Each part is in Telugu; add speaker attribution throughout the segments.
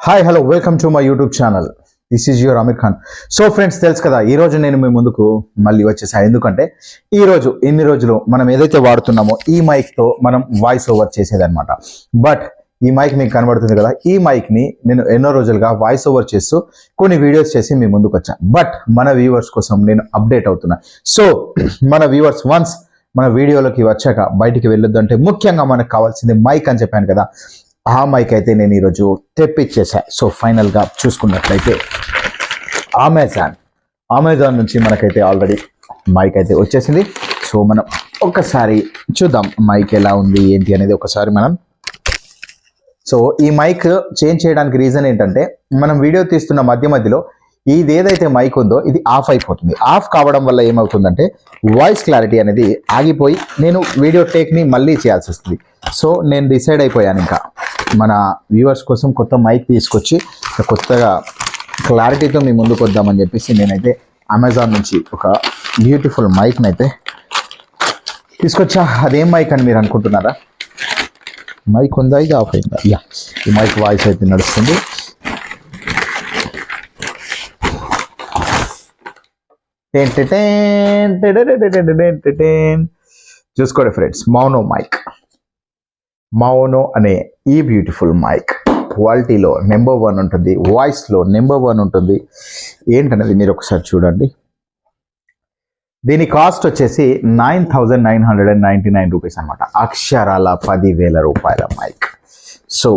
Speaker 1: Hi hello welcome to my YouTube channel. This is your Amir Khan. So friends, తెలుసు కదా, ఈరోజు నేను మీ ముందుకు మళ్ళీ వచ్చేసాను. ఎందుకంటే ఈరోజు ఇన్ని రోజులు మనం ఏదైతే వాడుతున్నామో ఈ మైక్తో మనం వాయిస్ ఓవర్ చేసేదన్నమాట. బట్ ఈ మైక్ మీకు కనబడుతుంది కదా, ఈ మైక్ని నేను ఎన్నో రోజులుగా వాయిస్ ఓవర్ చేస్తూ కొన్ని వీడియోస్ చేసి మీ ముందుకు వచ్చాను. బట్ మన వ్యూవర్స్ కోసం నేను అప్డేట్ అవుతున్నా. సో మన వ్యూవర్స్ వన్స్ మన వీడియోలోకి వచ్చాక బయటికి వెళ్ళొద్దు అంటే ముఖ్యంగా మనకు కావాల్సింది మైక్ అని చెప్పాను కదా, ఆ మైక్ అయితే నేను ఈరోజు తెప్పించేసా. సో ఫైనల్గా చూసుకున్నట్లయితే అమెజాన్ నుంచి మనకైతే ఆల్రెడీ మైక్ అయితే వచ్చేసింది. సో మనం ఒకసారి చూద్దాం మైక్ ఎలా ఉంది ఏంటి అనేది ఒకసారి మనం. సో ఈ మైక్ చేంజ్ చేయడానికి రీజన్ ఏంటంటే, మనం వీడియో తీస్తున్న మధ్యలో ఇది ఏదైతే మైక్ ఉందో ఇది ఆఫ్ అయిపోతుంది. ఆఫ్ కావడం వల్ల ఏమవుతుందంటే వాయిస్ క్లారిటీ అనేది ఆగిపోయి నేను వీడియో టేక్ని మళ్ళీ చేయాల్సి వస్తుంది. సో నేను డిసైడ్ అయిపోయాను, ఇంకా మన వ్యూవర్స్ కోసం కొత్త మైక్ తీసుకొచ్చి కొత్తగా క్లారిటీతో మీ ముందుకు వద్దామని చెప్పేసి నేనైతే అమెజాన్ నుంచి ఒక బ్యూటిఫుల్ మైక్ని అయితే తీసుకొచ్చా. అదేం మైక్ అని మీరు అనుకుంటున్నారా? మైక్ ఉందా, ఇది ఆఫ్ అయిందా? యా, ఈ మైక్ వాయిస్ అయితే నడుస్తుంది. చూసుకోండి ఫ్రెండ్స్, మౌనో అనే ఈ బ్యూటిఫుల్ మైక్ క్వాలిటీలో నెంబర్ 1 ఉంటుంది, వాయిస్లో నెంబర్ 1 ఉంటుంది. ఏంటనేది మీరు ఒకసారి చూడండి. దీని కాస్ట్ వచ్చేసి 9,999 రూపీస్ అనమాట. అక్షరాల 10,000 రూపాయల mic. So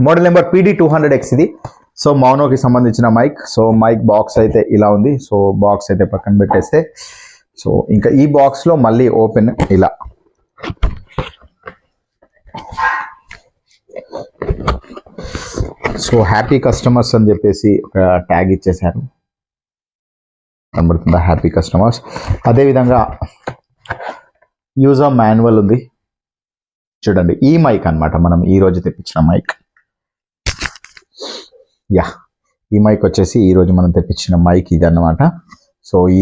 Speaker 1: model number PD200X ఇది. సో మౌనోకి సంబంధించిన మైక్. సో మైక్ బాక్స్ అయితే ఇలా ఉంది. సో బాక్స్ అయితే పక్కన పెట్టేస్తే, సో ఇంకా ఈ బాక్స్లో మళ్ళీ ఓపెన్ ఇలా. సో హ్యాపీ కస్టమర్స్ అని చెప్పేసి ఒక ట్యాగ్ ఇచ్చేశారు, కనబడుతుందా? Happy customers. అదేవిధంగా యూజర్ మాన్యువల్ ఉంది చూడండి. ఈ మైక్ అనమాట మనం ఈరోజు తెప్పించిన మైక్. యా, ఈ మైక్ వచ్చేసి ఈరోజు మనం తెప్పించిన మైక్ ఇది అన్నమాట. సో ఈ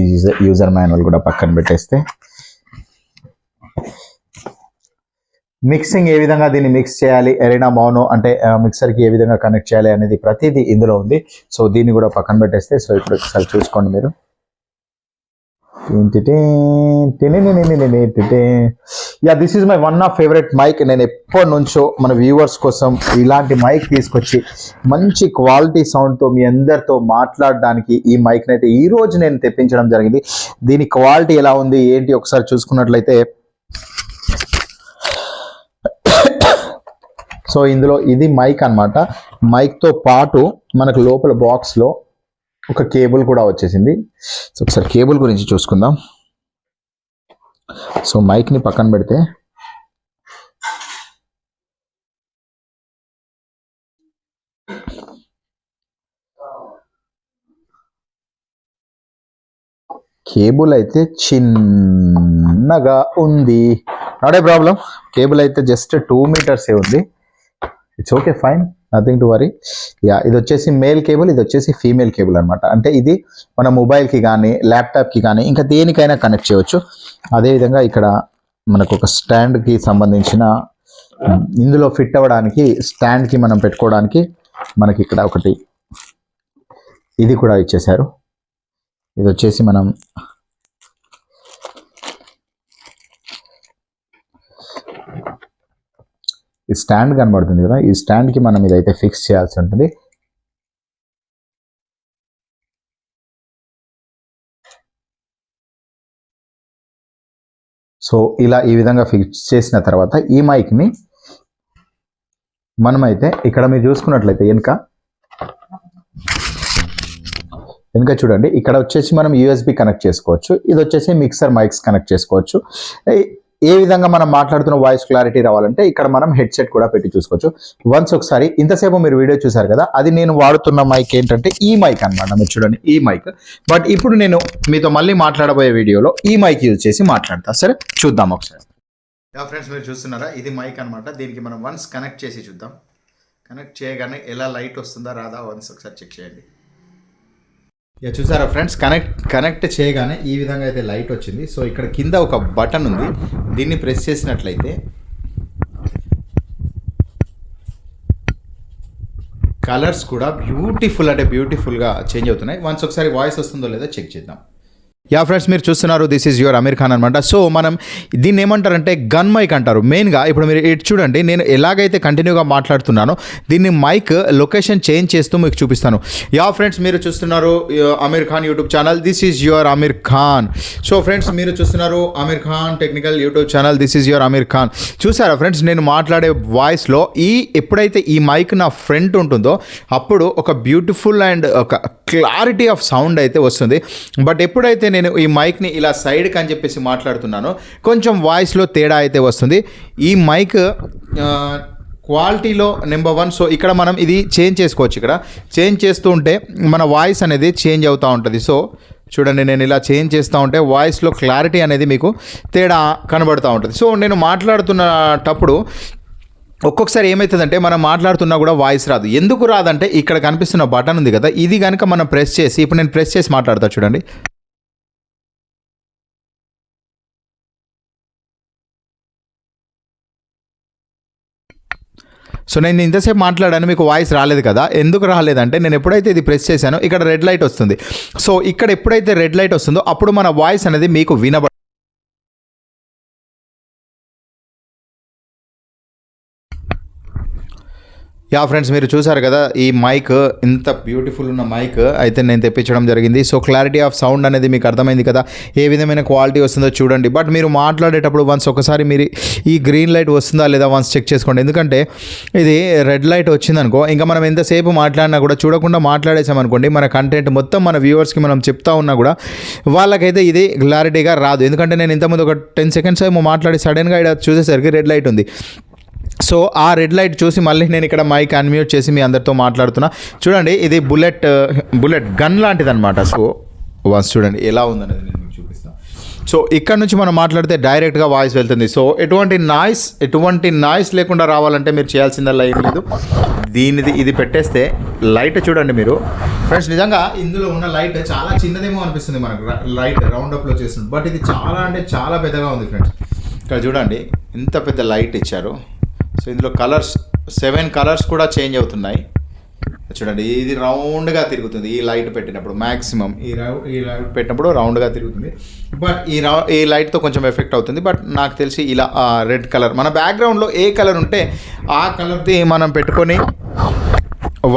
Speaker 1: యూజర్ మాన్యువల్ కూడా పక్కన పెట్టేస్తే, మిక్సింగ్ ఏ విధంగా దీన్ని మిక్స్ చేయాలి, ఎరీనా మౌనో అంటే మిక్సర్కి ఏ విధంగా కనెక్ట్ చేయాలి అనేది ప్రతిదీ ఇందులో ఉంది. సో దీన్ని కూడా పక్కన పెట్టేస్తే, సో ఇప్పుడు ఒకసారి చూసుకోండి మీరు. Yeah, this is my one of favourite mic. నేను ఎప్పటి నుంచో మన వ్యూవర్స్ కోసం ఇలాంటి మైక్ తీసుకొచ్చి మంచి క్వాలిటీ సౌండ్తో మీ అందరితో మాట్లాడడానికి ఈ మైక్ని అయితే ఈరోజు నేను తెప్పించడం జరిగింది. దీని క్వాలిటీ ఎలా ఉంది ఏంటి ఒకసారి చూసుకున్నట్లయితే, సో ఇందులో ఇది మైక్ అనమాట. మైక్తో పాటు మనకు లోపల బాక్స్లో ఒక కేబుల్ కూడా వచ్చేసింది. సో ఒకసారి కేబుల్ గురించి చూసుకుందాం. సో మైక్ని పక్కన పెడితే, కేబుల్ అయితే చిన్నగా ఉంది, నాట్ ఏ ప్రాబ్లం. కేబుల్ అయితే జస్ట్ 2 మీటర్సే ఉంది. It's okay, fine, nothing to worry. Yeah, ఇది వచ్చేసి మేల్ కేబుల్, ఇది వచ్చేసి ఫీమేల్ కేబుల్ అనమాట. అంటే ఇది మన మొబైల్కి కానీ ల్యాప్టాప్కి కానీ ఇంకా దేనికైనా కనెక్ట్ చేయవచ్చు. అదేవిధంగా ఇక్కడ మనకు ఒక స్టాండ్కి సంబంధించిన, ఇందులో ఫిట్ అవ్వడానికి స్టాండ్కి మనం పెట్టుకోవడానికి మనకి ఇక్కడ ఒకటి ఇది కూడా ఇచ్చేశారు. ఇది వచ్చేసి మనం ఈ స్టాండ్ కనబడుతుంది కదా, ఈ స్టాండ్కి మనం ఇదైతే ఫిక్స్ చేయాల్సి ఉంటుంది. సో ఇలా ఈ విధంగా ఫిక్స్ చేసిన తర్వాత ఈ మైక్ని మనమైతే ఇక్కడ మీరు చూసుకున్నట్లయితే వెనుక చూడండి, ఇక్కడ వచ్చేసి మనం USB కనెక్ట్ చేసుకోవచ్చు. ఇది వచ్చేసి మిక్సర్ మైక్స్ కనెక్ట్ చేసుకోవచ్చు. ఏ విధంగా మనం మాట్లాడుతున్న వాయిస్ క్లారిటీ రావాలంటే ఇక్కడ మనం హెడ్సెట్ కూడా పెట్టి చూసుకోవచ్చు. వన్స్ ఒకసారి ఇంతసేపు మీరు వీడియో చూసారు కదా, అది నేను వాడుతున్న మైక్ ఏంటంటే ఈ మైక్ అనమాట. మీరు చూడండి ఈ మైక్. బట్ ఇప్పుడు నేను మీతో మళ్ళీ మాట్లాడబోయే వీడియోలో ఈ మైక్ యూజ్ చేసి మాట్లాడతా. సరే, చూద్దాం ఒకసారి. ఫ్రెండ్స్, మీరు చూస్తున్నారా, ఇది మైక్ అనమాట. దీనికి మనం వన్స్ కనెక్ట్ చేసి చూద్దాం. కనెక్ట్ చేయగానే ఎలా లైట్ వస్తుందా రాదా వన్స్ ఒకసారి చెక్ చేయండి. ఇక చూసారా ఫ్రెండ్స్, కనెక్ట్ చేయగానే ఈ విధంగా అయితే లైట్ వచ్చింది. సో ఇక్కడ కింద ఒక బటన్ ఉంది, దీన్ని ప్రెస్ చేసినట్లయితే కలర్స్ కూడా బ్యూటిఫుల్ అంటే బ్యూటిఫుల్గా చేంజ్ అవుతున్నాయి. వన్స్ ఒకసారి వాయిస్ వస్తుందో లేదో చెక్ చేద్దాం. యా ఫ్రెండ్స్, మీరు చూస్తున్నారు this is your Amir Khan అనమాట. సో మనం దీన్ని ఏమంటారంటే గన్ మైక్ అంటారు. మెయిన్గా ఇప్పుడు మీరు ఇటు చూడండి, నేను ఎలాగైతే కంటిన్యూగా మాట్లాడుతున్నానో దీన్ని మైక్ లొకేషన్ చేంజ్ చేస్తూ మీకు చూపిస్తాను. యా ఫ్రెండ్స్, మీరు చూస్తున్నారు Amir Khan YouTube channel, this is your Amir Khan. So friends, మీరు చూస్తున్నారు Amir Khan technical YouTube channel, this is your Amir Khan. చూసారా ఫ్రెండ్స్, నేను మాట్లాడే వాయిస్లో ఎప్పుడైతే ఈ మైక్ నా ఫ్రంట్ ఉంటుందో అప్పుడు ఒక బ్యూటిఫుల్ అండ్ ఒక క్లారిటీ ఆఫ్ సౌండ్ అయితే వస్తుంది. బట్ ఎప్పుడైతే నేను ఈ మైక్ని ఇలా సైడ్కి అని చెప్పేసి మాట్లాడుతున్నానో కొంచెం వాయిస్లో తేడా అయితే వస్తుంది. ఈ మైక్ క్వాలిటీలో నెంబర్ 1. సో ఇక్కడ మనం ఇది చేంజ్ చేసుకోవచ్చు. ఇక్కడ చేంజ్ చేస్తూ ఉంటే మన వాయిస్ అనేది చేంజ్ అవుతూ ఉంటుంది. సో చూడండి, నేను ఇలా చేంజ్ చేస్తూ ఉంటే వాయిస్లో క్లారిటీ అనేది మీకు తేడా కనబడుతూ ఉంటుంది. సో నేను మాట్లాడుతున్నప్పుడు ఒక్కొక్కసారి ఏమవుతుందంటే మనం మాట్లాడుతున్నా కూడా వాయిస్ రాదు. ఎందుకు రాదంటే ఇక్కడ కనిపిస్తున్న బటన్ ఉంది కదా, ఇది కనుక మనం ప్రెస్ చేసి, ఇప్పుడు నేను ప్రెస్ చేసి మాట్లాడతా చూడండి. సో నేను ఇంతసేపు మాట్లాడాను, మీకు వాయిస్ రాలేదు కదా. ఎందుకు రాలేదంటే నేను ఎప్పుడైతే ఇది ప్రెస్ చేశానో ఇక్కడ రెడ్ లైట్ వస్తుంది. సో ఇక్కడ ఎప్పుడైతే రెడ్ లైట్ వస్తుందో అప్పుడు మన వాయిస్ అనేది మీకు వినబడ. యా ఫ్రెండ్స్, మీరు చూసారు కదా ఈ మైక్, ఇంత బ్యూటిఫుల్ ఉన్న మైక్ అయితే నేను తెప్పించడం జరిగింది. సో క్లారిటీ ఆఫ్ సౌండ్ అనేది మీకు అర్థమైంది కదా, ఏ విధమైన క్వాలిటీ వస్తుందో చూడండి. బట్ మీరు మాట్లాడేటప్పుడు వన్స్ ఒకసారి మీరు ఈ గ్రీన్ లైట్ వస్తుందా లేదా వన్స్ చెక్ చేసుకోండి. ఎందుకంటే ఇది రెడ్ లైట్ వచ్చిందనుకో, ఇంకా మనం ఎంతసేపు మాట్లాడినా కూడా చూడకుండా మాట్లాడేసామనుకోండి, మన కంటెంట్ మొత్తం మన వ్యూవర్స్కి మనం చెప్తా ఉన్నా కూడా వాళ్ళకైతే ఇది క్లారిటీగా రాదు. ఎందుకంటే నేను ఇంతకుముందు ఒక 10 సెకండ్స్ ఏమో మాట్లాడి సడన్గా ఇక్కడ చూసేసరికి రెడ్ లైట్ ఉంది. సో ఆ రెడ్ లైట్ చూసి మళ్ళీ నేను ఇక్కడ మైక్ అన్మ్యూట్ చేసి మీ అందరితో మాట్లాడుతున్నా. చూడండి, ఇది బుల్లెట్ గన్ లాంటిది అనమాట. సో వన్స్ చూడండి ఎలా ఉందనేది నేను మీకు చూపిస్తాను. సో ఇక్కడ నుంచి మనం మాట్లాడితే డైరెక్ట్గా వాయిస్ వెళ్తుంది. సో ఎటువంటి నాయిస్ లేకుండా రావాలంటే మీరు చేయాల్సిందల్లా ఏం లేదు, ఇది పెట్టేస్తే లైట్ చూడండి మీరు ఫ్రెండ్స్. నిజంగా ఇందులో ఉన్న లైట్ చాలా చిన్నదేమో అనిపిస్తుంది మనకు, లైట్ రౌండప్లో చేస్తుంది. బట్ ఇది చాలా అంటే చాలా పెద్దగా ఉంది ఫ్రెండ్స్. ఇక్కడ చూడండి ఇంత పెద్ద లైట్ ఇచ్చారు. సో ఇందులో 7 కలర్స్ కూడా చేంజ్ అవుతున్నాయి. చూడండి, ఇది రౌండ్గా తిరుగుతుంది ఈ లైట్ పెట్టినప్పుడు. మ్యాక్సిమం ఈ లైట్ పెట్టినప్పుడు రౌండ్గా తిరుగుతుంది. బట్ ఈ లైట్తో కొంచెం ఎఫెక్ట్ అవుతుంది. బట్ నాకు తెలిసి ఇలా రెడ్ కలర్, మన బ్యాక్గ్రౌండ్లో ఏ కలర్ ఉంటే ఆ కలర్ది మనం పెట్టుకొని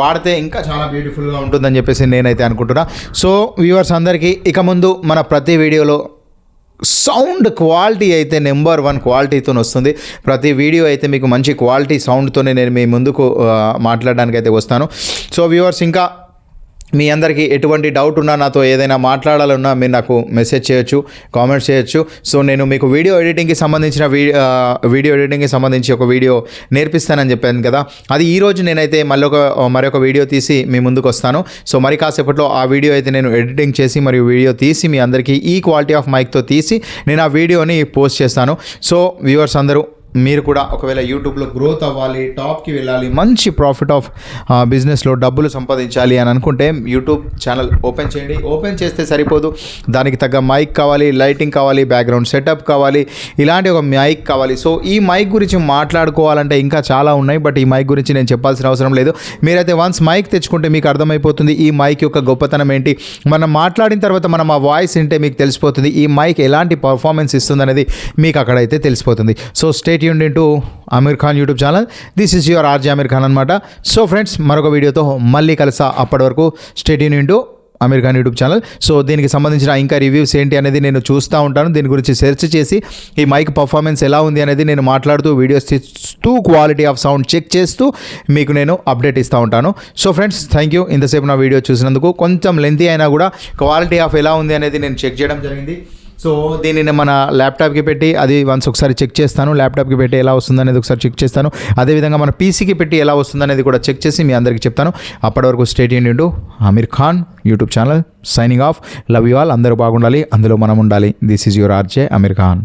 Speaker 1: వాడితే ఇంకా చాలా బ్యూటిఫుల్గా ఉంటుందని చెప్పేసి నేనైతే అనుకుంటున్నా. సో వ్యూవర్స్ అందరికీ ఇక ముందు మన ప్రతి వీడియోలో సౌండ్ క్వాలిటీ అయితే నెంబర్ 1 క్వాలిటీతో వస్తుంది. ప్రతి వీడియో అయితే మీకు మంచి క్వాలిటీ సౌండ్తోనే నేను మీ ముందుకు మాట్లాడడానికి అయితే వస్తాను. సో వ్యూవర్స్, ఇంకా మీ అందరికీ ఎటువంటి డౌట్ ఉన్నా, నాతో ఏదైనా మాట్లాడాలన్నా మీరు నాకు మెసేజ్ చేయొచ్చు, కామెంట్స్ చేయొచ్చు. సో నేను మీకు వీడియో ఎడిటింగ్కి సంబంధించి ఒక వీడియో నేర్పిస్తానని చెప్పాను కదా, అది ఈరోజు నేనైతే మరొక వీడియో తీసి మీ ముందుకు వస్తాను. సో మరి కాసేపట్లో ఆ వీడియో అయితే నేను ఎడిటింగ్ చేసి మరియు వీడియో తీసి మీ అందరికీ ఈ క్వాలిటీ ఆఫ్ మైక్తో తీసి నేను ఆ వీడియోని పోస్ట్ చేస్తాను. సో వ్యూవర్స్ అందరూ, మీరు కూడా ఒకవేళ యూట్యూబ్లో గ్రోత్ అవ్వాలి, టాప్కి వెళ్ళాలి, మంచి ప్రాఫిట్ ఆఫ్ బిజినెస్లో డబ్బులు సంపాదించాలి అని అనుకుంటే యూట్యూబ్ ఛానల్ ఓపెన్ చేయండి. ఓపెన్ చేస్తే సరిపోదు, దానికి తగ్గ మైక్ కావాలి, లైటింగ్ కావాలి, బ్యాక్గ్రౌండ్ సెటప్ కావాలి, ఇలాంటి ఒక మైక్ కావాలి. సో ఈ మైక్ గురించి మాట్లాడుకోవాలంటే ఇంకా చాలా ఉన్నాయి. బట్ ఈ మైక్ గురించి నేను చెప్పాల్సిన అవసరం లేదు. మీరైతే వన్స్ మైక్ తెచ్చుకుంటే మీకు అర్థమైపోతుంది ఈ మైక్ యొక్క గొప్పతనం ఏంటి. మనం మాట్లాడిన తర్వాత మనం ఆ వాయిస్ వింటే మీకు తెలిసిపోతుంది ఈ మైక్ ఎలాంటి పర్ఫార్మెన్స్ ఇస్తుంది అనేది మీకు అక్కడైతే తెలిసిపోతుంది. So stay tuned into Amir Khan YouTube channel, this is your RJ Amir Khan అనమాట. సో ఫ్రెండ్స్, మరొక వీడియోతో మళ్ళీ కలుసా. అప్పటి వరకు stay tuned into Amir Khan YouTube channel. So దీనికి సంబంధించిన ఇంకా రివ్యూస్ ఏంటి అనేది నేను చూస్తూ ఉంటాను. దీని గురించి సెర్చ్ చేసి ఈ మైక్ పర్ఫార్మెన్స్ ఎలా ఉంది అనేది నేను మాట్లాడుతూ వీడియోస్ తీస్తూ క్వాలిటీ ఆఫ్ సౌండ్ చెక్ చేస్తూ మీకు నేను అప్డేట్ ఇస్తూ ఉంటాను. సో ఫ్రెండ్స్, థ్యాంక్ యూ ఇంతసేపు నా వీడియో చూసినందుకు. కొంచెం లెంతీ అయినా కూడా క్వాలిటీ ఆఫ్ ఎలా ఉంది అనేది నేను చెక్ చేయడం జరిగింది. సో దీనిని మన ల్యాప్టాప్కి పెట్టి అది వన్స్ ఒకసారి చెక్ చేస్తాను. ల్యాప్టాప్కి పెట్టి ఎలా వస్తుందనేది ఒకసారి చెక్ చేస్తాను. అదేవిధంగా మన పీసీకి పెట్టి ఎలా వస్తుందనేది కూడా చెక్ చేసి మీ అందరికీ చెప్తాను. అప్పటి వరకు stay tuned into Amir Khan YouTube channel. Signing off. Love you all. అందరూ బాగుండాలి, అందులో మనం ఉండాలి. This is your RJ Amir Khan.